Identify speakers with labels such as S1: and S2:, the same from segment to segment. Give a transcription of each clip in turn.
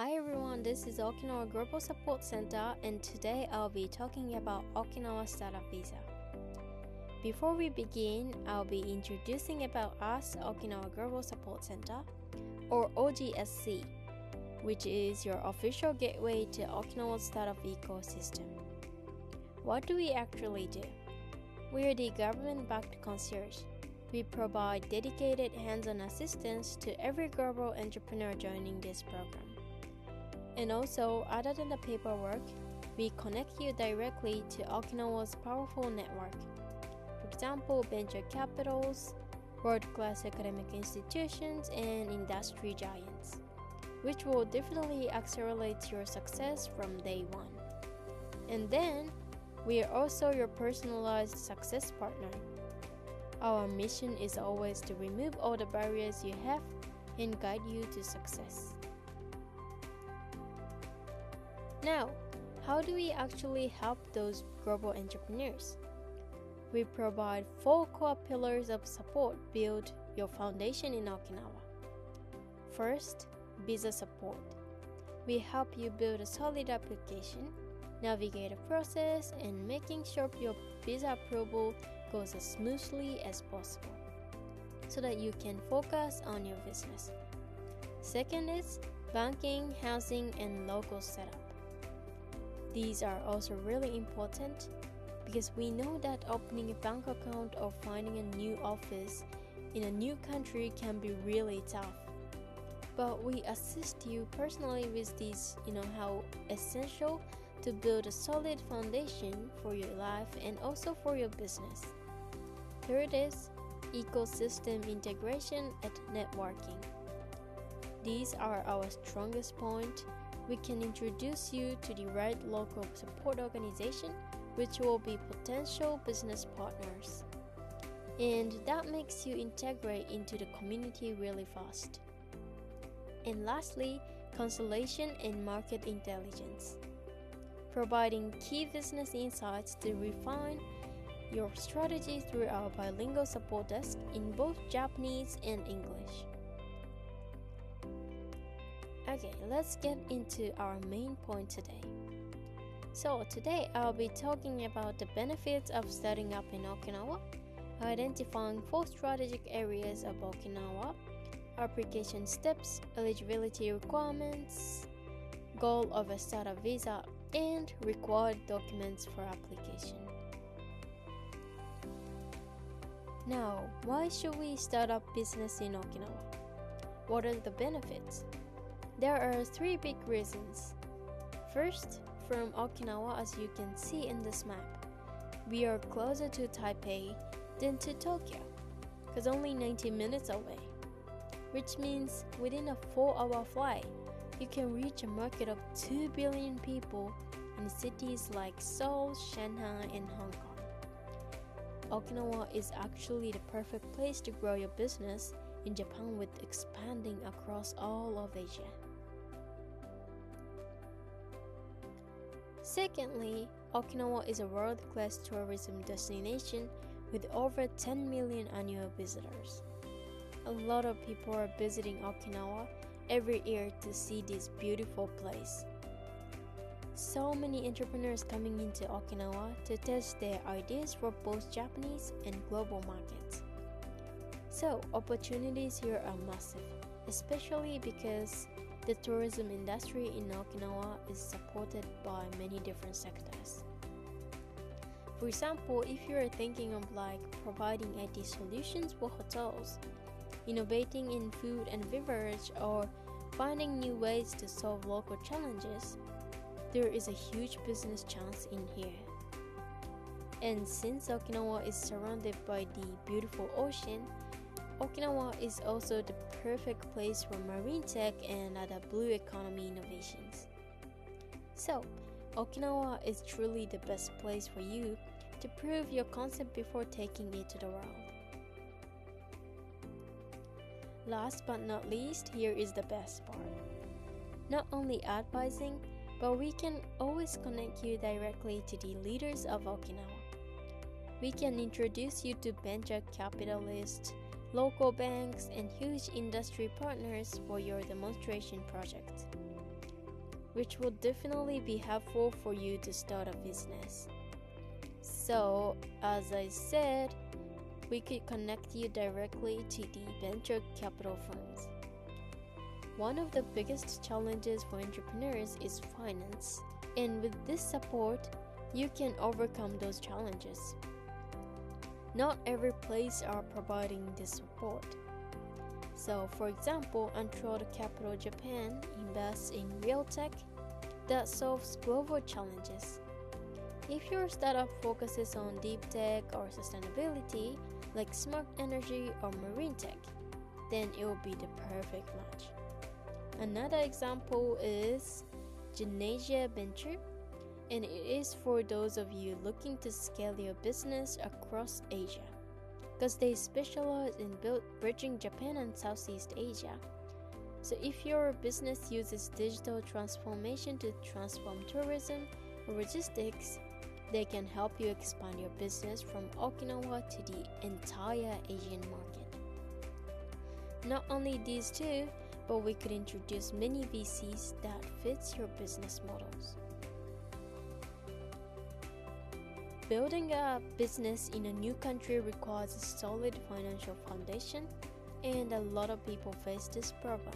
S1: Hi everyone, this is Okinawa Global Support Centre and today I'll be talking about Okinawa Startup Visa. Before we begin, I'll be introducing about us, Okinawa Global Support Centre, or OGSC, which is your official gateway to Okinawa's startup ecosystem. What do we actually do? We're the government-backed concierge. We provide dedicated hands-on assistance to every global entrepreneur joining this program. And also, other than the paperwork, we connect you directly to Okinawa's powerful network. For example, venture capitals, world-class academic institutions, and industry giants, which will definitely accelerate your success from day one. And then, we are also your personalized success partner. Our mission is always to remove all the barriers you have and guide you to success. Now, how do we actually help those global entrepreneurs? We provide 4 core pillars of support build your foundation in Okinawa. First, visa support. We help you build a solid application, navigate the process, and making sure your visa approval goes as smoothly as possible so that you can focus on your business. Second is banking, housing, and local setup. These are also really important because we know that opening a bank account or finding a new office in a new country can be really tough. But we assist you personally with these, how essential to build a solid foundation for your life and also for your business. Third is ecosystem integration and networking. These are our strongest point. We can introduce you to the right local support organization, which will be potential business partners. And that makes you integrate into the community really fast. And lastly, consultation and market intelligence. Providing key business insights to refine your strategy through our bilingual support desk in both Japanese and English. Okay, let's get into our main point today. So today I'll be talking about the benefits of starting up in Okinawa, identifying 4 strategic areas of Okinawa, application steps, eligibility requirements, goal of a startup visa, and required documents for application. Now, why should we start up business in Okinawa? What are the benefits? There are 3 big reasons. First, from Okinawa, as you can see in this map, we are closer to Taipei than to Tokyo, because only 90 minutes away, which means within a 4-hour flight, you can reach a market of 2 billion people in cities like Seoul, Shanghai, and Hong Kong. Okinawa is actually the perfect place to grow your business in Japan with expanding across all of Asia. Secondly, Okinawa is a world-class tourism destination with over 10 million annual visitors. A lot of people are visiting Okinawa every year to see this beautiful place. So many entrepreneurs coming into Okinawa to test their ideas for both Japanese and global markets. So, opportunities here are massive, especially because the tourism industry in Okinawa is supported by many different sectors. For example, if you are thinking of providing IT solutions for hotels, innovating in food and beverage, or finding new ways to solve local challenges, there is a huge business chance in here. And since Okinawa is surrounded by the beautiful ocean, Okinawa is also the perfect place for marine tech and other blue economy innovations. So, Okinawa is truly the best place for you to prove your concept before taking it to the world. Last but not least, here is the best part. Not only advising, but we can always connect you directly to the leaders of Okinawa. We can introduce you to venture capitalists, local banks, and huge industry partners for your demonstration project. which will definitely be helpful for you to start a business. So, as I said, we could connect you directly to the venture capital firms. One of the biggest challenges for entrepreneurs is finance, and with this support, you can overcome those challenges. Not every place are providing this support. So, for example, Untrolled Capital Japan invests in real tech that solves global challenges. If your startup focuses on deep tech or sustainability, like smart energy or marine tech, then it will be the perfect match. Another example is Genesia Venture, and it is for those of you looking to scale your business across Asia, because they specialize in bridging Japan and Southeast Asia. So if your business uses digital transformation to transform tourism or logistics, they can help you expand your business from Okinawa to the entire Asian market. Not only these two, but we could introduce many VCs that fits your business models. Building a business in a new country requires a solid financial foundation, and a lot of people face this problem.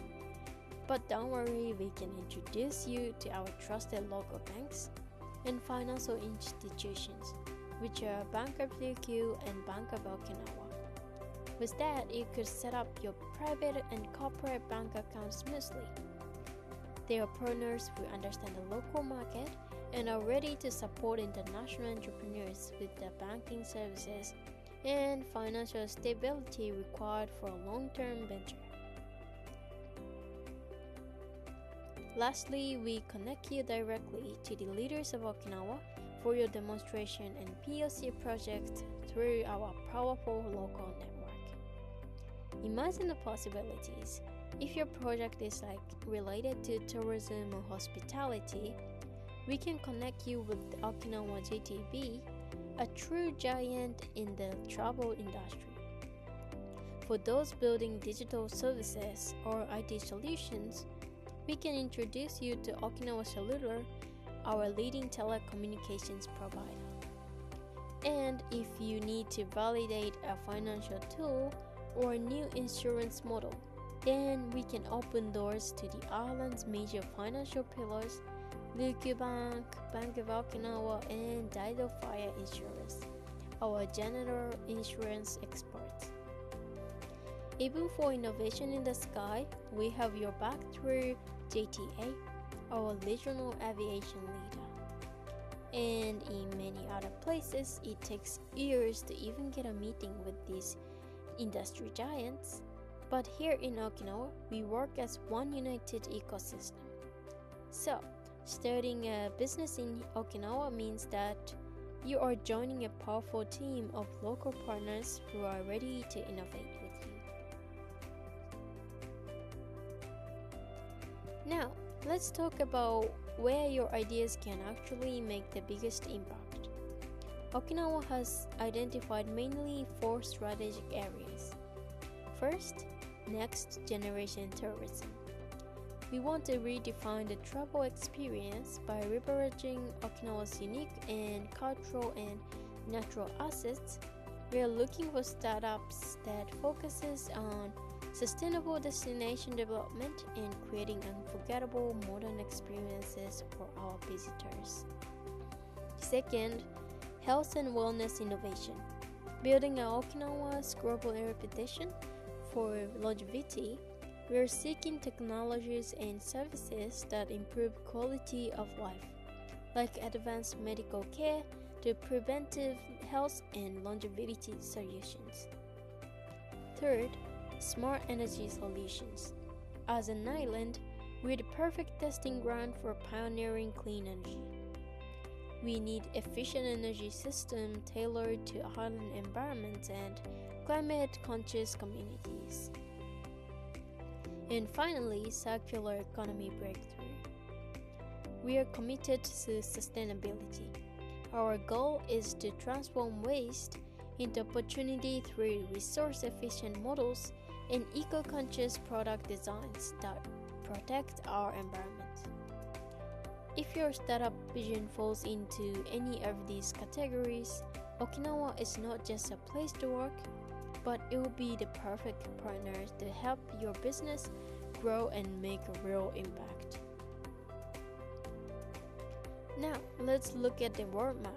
S1: But don't worry, we can introduce you to our trusted local banks and financial institutions, which are Bank of Ryukyu and Bank of Okinawa. With that, you could set up your private and corporate bank accounts smoothly. They are partners who understand the local market and are ready to support international entrepreneurs with the banking services and financial stability required for a long-term venture. Lastly, we connect you directly to the leaders of Okinawa for your demonstration and POC project through our powerful local network. Imagine the possibilities. If your project is related to tourism or hospitality, we can connect you with the Okinawa JTB, a true giant in the travel industry. For those building digital services or IT solutions, we can introduce you to Okinawa Cellular, our leading telecommunications provider. And if you need to validate a financial tool or a new insurance model, then we can open doors to the island's major financial pillars, Ryukyu Bank, Bank of Okinawa, and Daido Fire Insurance, our general insurance experts. Even for innovation in the sky, we have your back through JTA, our regional aviation leader. And in many other places, it takes years to even get a meeting with these industry giants. But here in Okinawa, we work as one united ecosystem. So, starting a business in Okinawa means that you are joining a powerful team of local partners who are ready to innovate with you. Now, let's talk about where your ideas can actually make the biggest impact. Okinawa has identified mainly 4 strategic areas. First, next generation tourism. We want to redefine the travel experience by leveraging Okinawa's unique and cultural and natural assets. We are looking for startups that focuses on sustainable destination development and creating unforgettable modern experiences for our visitors. Second, health and wellness innovation. Building Okinawa's global reputation for longevity, we are seeking technologies and services that improve quality of life, like advanced medical care to preventive health and longevity solutions. Third, smart energy solutions. As an island, we're the perfect testing ground for pioneering clean energy. We need efficient energy system tailored to island environments and climate-conscious communities. And finally, circular economy breakthrough. We are committed to sustainability. Our goal is to transform waste into opportunity through resource-efficient models and eco-conscious product designs that protect our environment. If your startup vision falls into any of these categories, Okinawa is not just a place to work, but it will be the perfect partner to help your business grow and make a real impact. Now, let's look at the roadmap.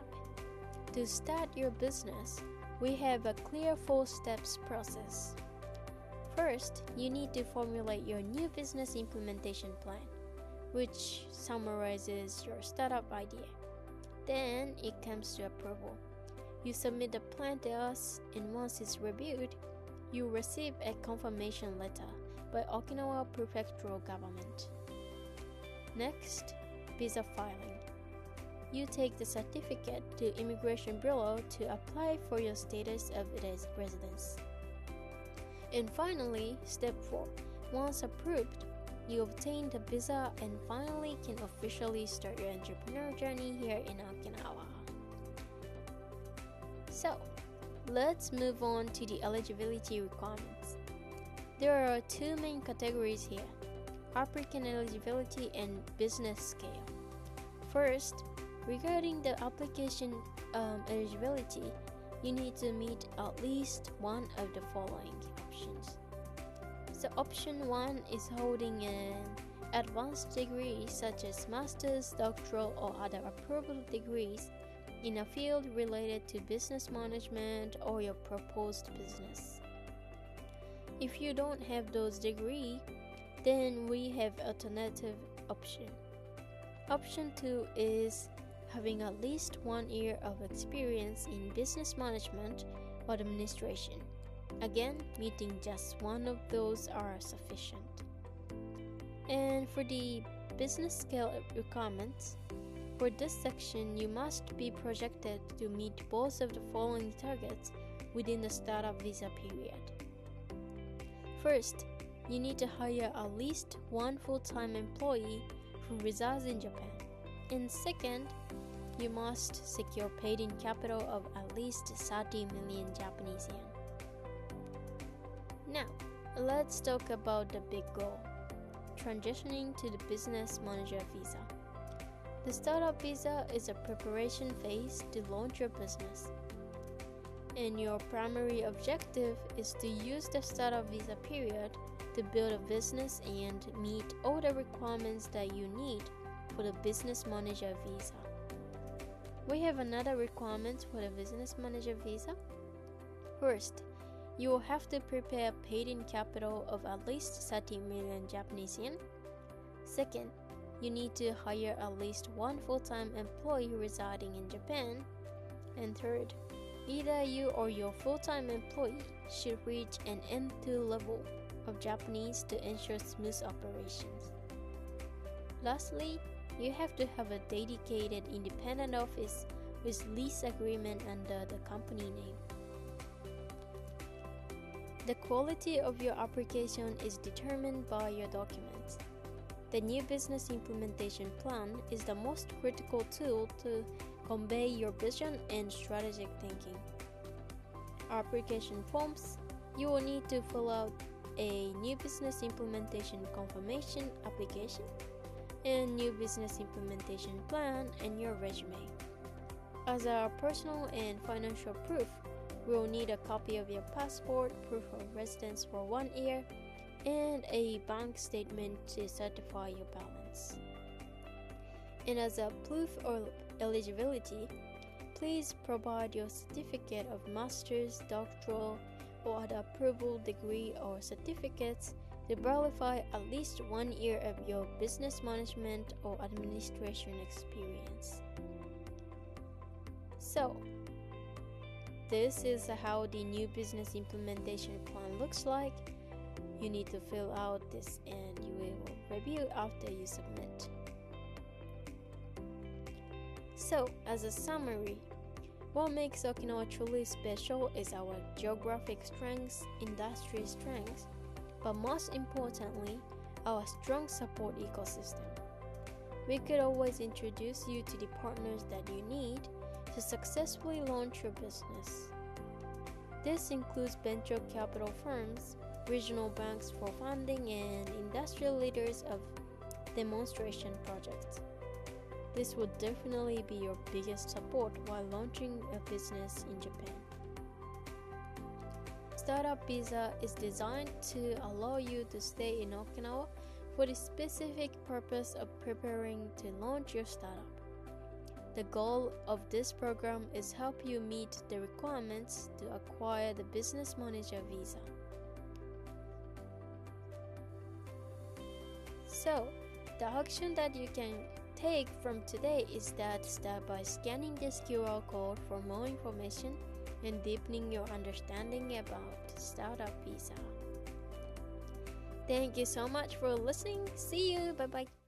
S1: To start your business, we have a clear 4 steps process. First, you need to formulate your new business implementation plan, which summarizes your startup idea. Then it comes to approval. You submit the plan to us, and once it's reviewed, you receive a confirmation letter by Okinawa Prefectural Government. Next, visa filing. You take the certificate to Immigration Bureau to apply for your status of residence. And finally, step 4. Once approved, you obtain the visa and finally can officially start your entrepreneur journey here in Okinawa. So, let's move on to the eligibility requirements. There are 2 main categories here: applicant eligibility and business scale. First, regarding the application eligibility, you need to meet at least one of the following options. So option 1 is holding an advanced degree such as master's, doctoral, or other approved degrees in a field related to business management or your proposed business. If you don't have those degrees, then we have alternative option. Option 2 is having at least 1 year of experience in business management or administration. Again, meeting just one of those are sufficient. And for the business scale requirements, for this section, you must be projected to meet both of the following targets within the startup visa period. First, you need to hire at least 1 full-time employee who resides in Japan. And second, you must secure paid-in capital of at least 30 million Japanese yen. Now, let's talk about the big goal: transitioning to the business manager visa. The startup visa is a preparation phase to launch your business. And your primary objective is to use the startup visa period to build a business and meet all the requirements that you need for the business manager visa. We have another requirement for the business manager visa. First, you will have to prepare paid-in capital of at least 30 million Japanese yen. Second, you need to hire at least 1 full-time employee residing in Japan. And third, either you or your full-time employee should reach an N2 level of Japanese to ensure smooth operations. Lastly, you have to have a dedicated independent office with lease agreement under the company name. The quality of your application is determined by your documents. The new business implementation plan is the most critical tool to convey your vision and strategic thinking. Application forms: you will need to fill out a new business implementation confirmation application and new business implementation plan and your resume. As a personal and financial proof, we will need a copy of your passport, proof of residence for 1 year, and a bank statement to certify your balance. And as a proof of eligibility, please provide your certificate of master's, doctoral, or other approval degree or certificates to verify at least 1 year of your business management or administration experience. So, this is how the new business implementation plan looks like. You need to fill out this and you will review after you submit. So, as a summary, what makes Okinawa truly special is our geographic strengths, industry strengths, but most importantly, our strong support ecosystem. We could always introduce you to the partners that you need to successfully launch your business. This includes venture capital firms, regional banks for funding, and industrial leaders of demonstration projects. This will definitely be your biggest support while launching a business in Japan. Startup visa is designed to allow you to stay in Okinawa for the specific purpose of preparing to launch your startup. The goal of this program is help you meet the requirements to acquire the business manager visa. So, the action that you can take from today is that start by scanning this QR code for more information and deepening your understanding about startup visa. Thank you so much for listening. See you. Bye bye.